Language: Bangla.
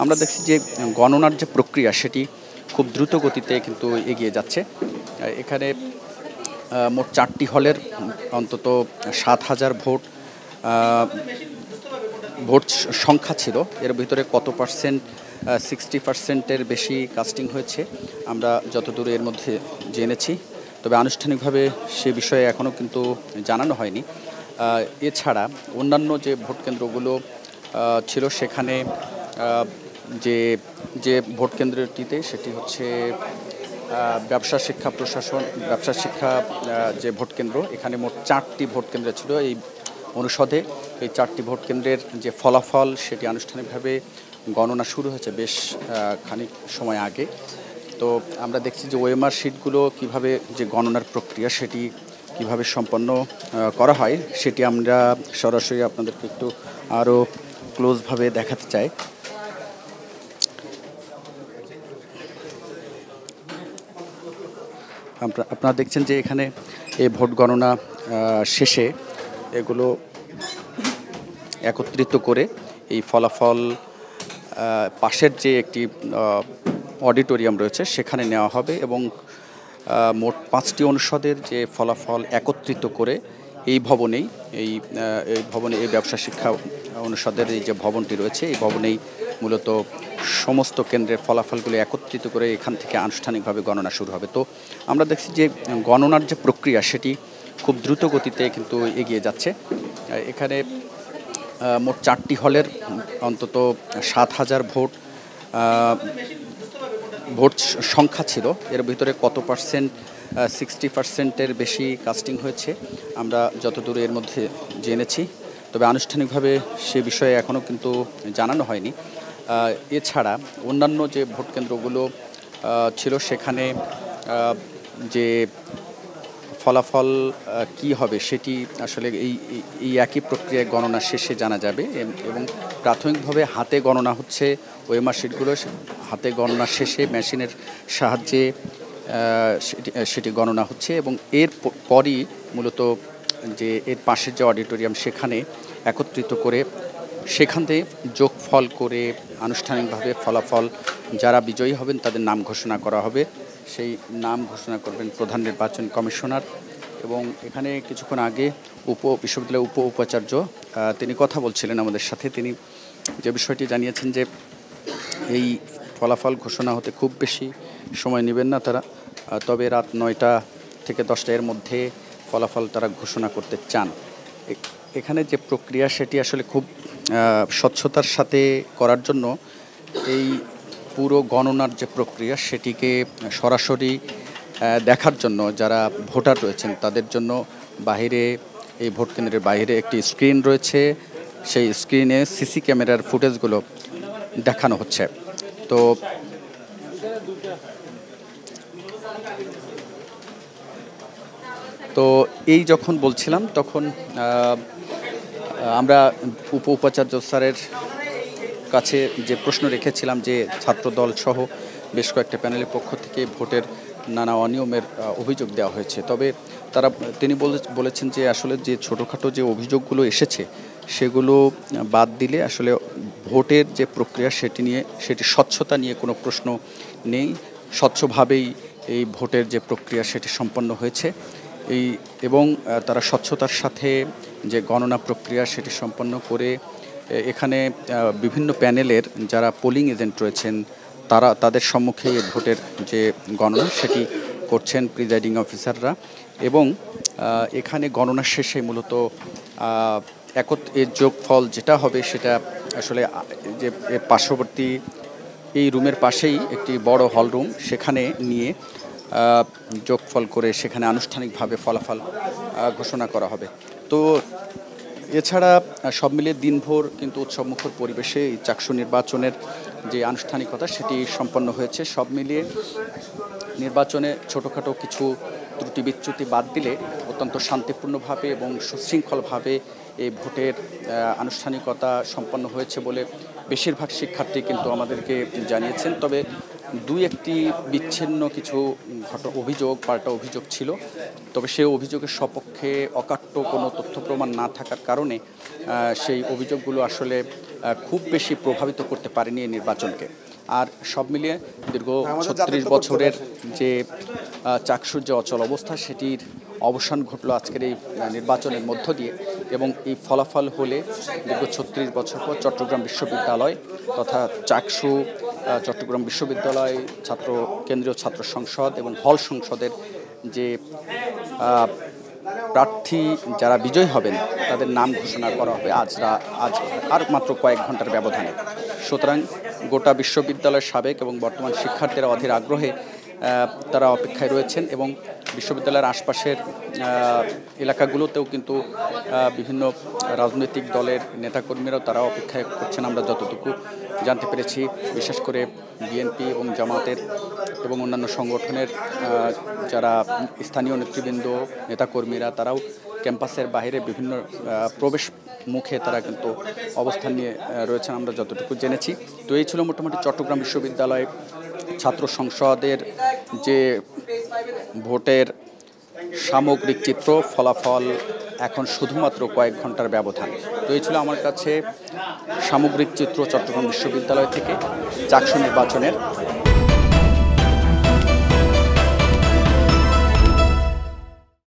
আমরা দেখছি যে গণনার যে প্রক্রিয়া সেটি খুব দ্রুত গতিতে কিন্তু এগিয়ে যাচ্ছে। এখানে মোট ৪টি হলের অন্তত ৭,০০০ আ ভোট সংখ্যা ছিল। এর ভিতরে কত পার্সেন্ট 60% এর বেশি কাস্টিং হয়েছে আমরা যতদূর এর মধ্যে জেনেছি। তবে আনুষ্ঠানিকভাবে সে বিষয়ে এখনও কিন্তু জানানো হয়নি। এছাড়া অন্যান্য যে ভোট কেন্দ্রগুলো ছিল সেখানে আ যে যে ভোট কেন্দ্রটিতে সেটি হচ্ছে ব্যবসা শিক্ষা প্রশাসন, ব্যবসা শিক্ষা যে ভোট কেন্দ্র, এখানে মোট ৪টি ভোট কেন্দ্র ছিল এই অনুষদে। এই ৪টি ভোট কেন্দ্রের যে ফলাফল সেটি আনুষ্ঠানিকভাবে গণনা শুরু হয়েছে বেশ খানিক সময় আগে। তো আমরা দেখছি যে ওএমআর শিটগুলো কীভাবে যে গণনার প্রক্রিয়া সেটি কীভাবে সম্পন্ন করা হয় সেটি আমরা সরাসরি আপনাদেরকে একটু আরও ক্লোজভাবে দেখাতে চাই। আপনারা দেখছেন যে এখানে এই ভোট গণনা শেষে এগুলো একত্রিত করে এই ফলাফল পাশের যে একটি অডিটোরিয়াম রয়েছে সেখানে নেওয়া হবে এবং মোট 5টি অনুষদের যে ফলাফল একত্রিত করে এই ভবনেই এই ব্যবসা শিক্ষা অনুষদের এই যে ভবনটি রয়েছে এই ভবনেই মূলত সমস্ত কেন্দ্রের ফলাফলগুলো একত্রিত করে এখান থেকে আনুষ্ঠানিকভাবে গণনা শুরু হবে। তো আমরা দেখছি যে গণনার যে প্রক্রিয়া সেটি খুব দ্রুত গতিতে কিন্তু এগিয়ে যাচ্ছে। এখানে মোট 4টি হলের অন্তত 7,০০০ ভোট সংখ্যা ছিল। এর ভিতরে কত পার্সেন্ট 60% এর বেশি কাস্টিং হয়েছে আমরা যতদূর এর মধ্যে জেনেছি। তবে আনুষ্ঠানিকভাবে সে বিষয়ে এখনও কিন্তু জানানো হয়নি। এছাড়া অন্যান্য যে ভোট কেন্দ্রগুলো ছিল সেখানে যে ফলাফল কি হবে সেটি আসলে এই একই প্রক্রিয়ায় গণনা শেষে জানা যাবে এবং প্রাথমিকভাবে হাতে গণনা হচ্ছে ওএমআর শিটগুলো হাতে গণনা শেষে মেশিনের সাহায্যে সেটি গণনা হচ্ছে এবং এর পরই মূলত যে এর পাশের যে অডিটোরিয়াম সেখানে একত্রিত করে সেখান থেকে যোগফল করে আনুষ্ঠানিকভাবে ফলাফল যারা বিজয়ী হবেন তাদের নাম ঘোষণা করা হবে। সেই নাম ঘোষণা করবেন প্রধান নির্বাচন কমিশনার এবং এখানে কিছুক্ষণ আগে বিশ্ববিদ্যালয়ের উপাচার্য তিনি কথা বলছিলেন আমাদের সাথে। তিনি যে বিষয়টি জানিয়েছেন যে এই ফলাফল ঘোষণা হতে খুব বেশি সময় নেবেন না তারা, তবে রাত 9টা থেকে 10টা এর মধ্যে ফলাফল তারা ঘোষণা করতে চান। এখানে যে প্রক্রিয়া সেটি আসলে খুব স্বচ্ছতার সাথে করার জন্য এই পুরো গণনার যে প্রক্রিয়া সেটিকে সরাসরি দেখার জন্য যারা ভোটার রয়েছেন তাদের জন্য বাহিরে এই ভোট কেন্দ্রের বাইরে একটি স্ক্রিন রয়েছে। সেই স্ক্রিনে সিসি ক্যামেরার ফুটেজগুলো দেখানো হচ্ছে। তো এই যখন বলছিলাম তখন আমরা উপাচার্য স্যারের কাছে যে প্রশ্ন রেখেছিলাম যে ছাত্রদল সহ বেশ কয়েকটা প্যানেলের পক্ষ থেকে ভোটের নানা অনিয়মের অভিযোগ দেওয়া হয়েছে। তবে তিনি বলেছেন যে আসলে যে ছোটোখাটো যে অভিযোগগুলো এসেছে সেগুলো বাদ দিলে আসলে ভোটের যে প্রক্রিয়া সেটি স্বচ্ছতা নিয়ে কোনো প্রশ্ন নেই। স্বচ্ছভাবেই এই ভোটের যে প্রক্রিয়া সেটি সম্পন্ন হয়েছে এবং তারা স্বচ্ছতার সাথে যে গণনা প্রক্রিয়া সেটি সম্পন্ন করে এখানে বিভিন্ন প্যানেলের যারা পোলিং এজেন্ট রয়েছেন তাদের সম্মুখে ভোটের যে গণনা সেটি করছেন প্রিজাইডিং অফিসাররা এবং এখানে গণনা শেষে মূলত এর যোগফল যেটা হবে সেটা আসলে যে পার্শ্ববর্তী এই রুমের পাশেই একটি বড় হল রুম সেখানে নিয়ে যোগফল করে সেখানে আনুষ্ঠানিকভাবে ফলাফল ঘোষণা করা হবে। তো এছাড়া সব মিলিয়ে দিনভর কিন্তু উৎসবমুখর পরিবেশে এই চাকসু নির্বাচনের যে আনুষ্ঠানিকতা সেটি সম্পন্ন হয়েছে। সব মিলিয়ে নির্বাচনে ছোটোখাটো কিছু ত্রুটি বিচ্যুতি বাদ দিলে অত্যন্ত শান্তিপূর্ণভাবে এবং সুশৃঙ্খলভাবে এই ভোটের আনুষ্ঠানিকতা সম্পন্ন হয়েছে বলে বেশিরভাগ শিক্ষার্থী কিন্তু আমাদেরকে জানিয়েছেন। তবে একটি বিচ্ছিন্ন কিছু পাল্টা অভিযোগ ছিল। তবে সেই অভিযোগের সপক্ষে অকাট্য কোনো তথ্য প্রমাণ না থাকার কারণে সেই অভিযোগগুলো আসলে খুব বেশি প্রভাবিত করতে পারেনি এই নির্বাচনকে। আর সব মিলিয়ে দীর্ঘ ৩৬ বছরের যে চাকসুর যে অচল অবস্থা সেটির অবসান ঘটল আজকের এই নির্বাচনের মধ্য দিয়ে, এবং এই ফলাফল হলে দীর্ঘ ৩৬ বছর পর চট্টগ্রাম বিশ্ববিদ্যালয় তথা চাকসু, চট্টগ্রাম বিশ্ববিদ্যালয় কেন্দ্রীয় ছাত্র সংসদ এবং হল সংসদের যে প্রার্থী যারা বিজয়ী হবেন তাদের নাম ঘোষণা করা হবে আজ আর মাত্র কয়েক ঘন্টার ব্যবধানে। সুতরাং গোটা বিশ্ববিদ্যালয়ের সাবেক এবং বর্তমান শিক্ষার্থীরা অধীর আগ্রহে তারা অপেক্ষায় রয়েছেন, এবং বিশ্ববিদ্যালয়ের আশপাশের এলাকাগুলোতেও কিন্তু বিভিন্ন রাজনৈতিক দলের নেতাকর্মীরাও তারা অপেক্ষায় করছেন আমরা যতটুকু জানতে পেরেছি। বিশেষ করে বিএনপি এবং জামাতের এবং অন্যান্য সংগঠনের যারা স্থানীয় নেতৃবৃন্দ নেতাকর্মীরা তারাও ক্যাম্পাসের বাইরে বিভিন্ন প্রবেশ মুখে তারা কিন্তু অবস্থান নিয়ে রয়েছেন আমরা যতটুকু জেনেছি। তো এই ছিল মোটামুটি চট্টগ্রাম বিশ্ববিদ্যালয় ছাত্র সংসদের যে ভোটের সামগ্রিক চিত্র, ফলাফল এখন শুধুমাত্র কয়েক ঘন্টার ব্যবধান। তো এই ছিল আমার কাছে সামগ্রিক চিত্র চট্টগ্রাম বিশ্ববিদ্যালয় থেকে চাকসু নির্বাচনের।